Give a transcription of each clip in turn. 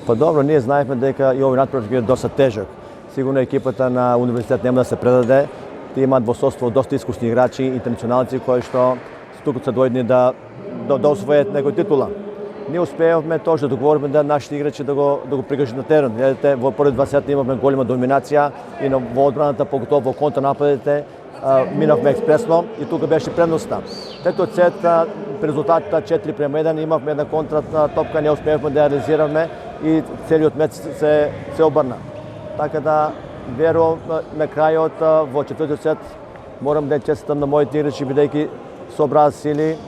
Па добро, ние знаевме дека и овој натпревар ќе биде доста тежок. Сигурно екипата на универзитет нема да се предаде. Те имаат во соство доста искусни играчи, интернационалци кои што туку се дојдни да освојат некој титула. Ние успеавме тоа што договоривме да нашите играчи да го прикажат на терен. Видите, во први 2 сета имавме голема доминација и во одбраната, поготово во контрнападите, минавме експресно и тука беше предноста. Третиот сет, резултатот 4:1, имавме една контратна топка, не успеавме да ја реализираме и целиот меч се обрна. Така да верувам на крајот во четвртиот сет морам да честитам на моите играчи бидејќи собраа сили,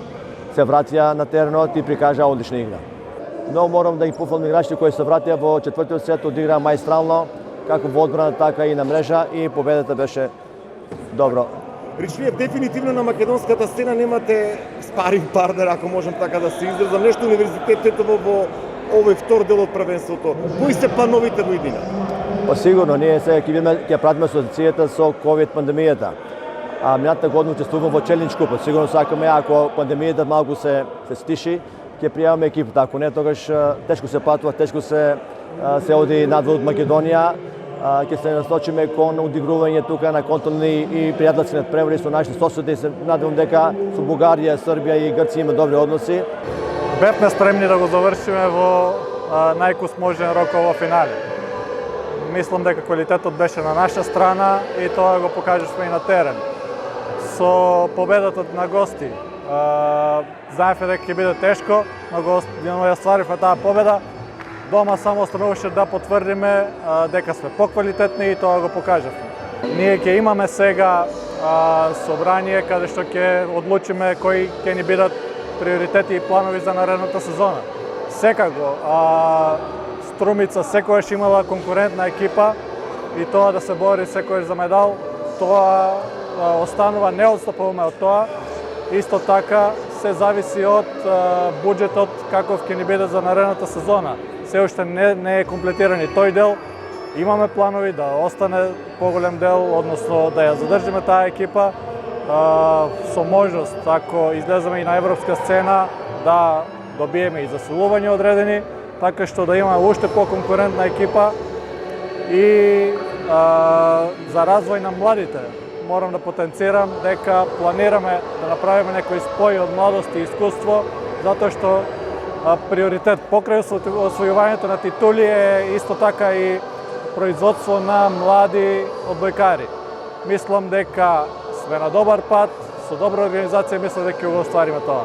се вратија на теренот и прикажаа одлична игра. Но морам да ги пофалам играчите кои се вратија во четвртиот сет, одиграа мајстрално, како во одбрана, така и на мрежа и победата беше добро. Ричлиев, дефинитивно на македонската сцена немате спаринг партнер, ако можам така да се изразам. Нешто универзитетот во овој втор дел од првенството. Кои се плановите во иднина? Па сигурно, ние сега ќе пратиме асоциацијата со ковид пандемијата. Минатата година учествувам во Челлендж купот. Сигурно сакаме, ако пандемијата малку се стиши, ќе пријаваме екипата. Ако не, тогаш тешко се патува, тешко се оди надвор од Македонија. Ќе се насочиме кон одигрување тука на континент и пријателски надпревари со нашите соседи. Се надевам дека со Бугарија, Србија и Грција има добри односи. Бевме спремни да го завршиме во најкус можен рок во финале. Мислам дека квалитетот беше на наша страна и тоа го покажавме и на терен. Со победата на гости, знаевме дека ќе биде тешко, но ја стваривме таа победа. Дома само остануваше да потврдиме дека сме поквалитетни и тоа го покажавме. Ние ќе имаме сега собрание каде што ќе одлучиме кои ќе ни бидат приоритети и планови за наредната сезона. Секако, Струмица секогаш имала конкурентна екипа и тоа да се бори секогаш за медал, тоа останува, не отстапуваме од тоа. Исто така се зависи од буџетот каков ќе ни биде за наредната сезона. Се уште не е комплетиран и тој дел. Имаме планови да остане поголем дел, односно да ја задржиме таа екипа со можност, ако излеземе и на европска сцена, да добиеме и засилување одредени, така што да имаме уште поконкурентна екипа и за развој на младите. Морам да потенцирам дека планираме да направиме некој спој од младост и искуство, затоа што приоритет покрај освојувањето на титули е исто така и производство на млади одбојкари. Мислам дека сме на добар пат, со добра организација мислам дека ќе го оствариме тоа.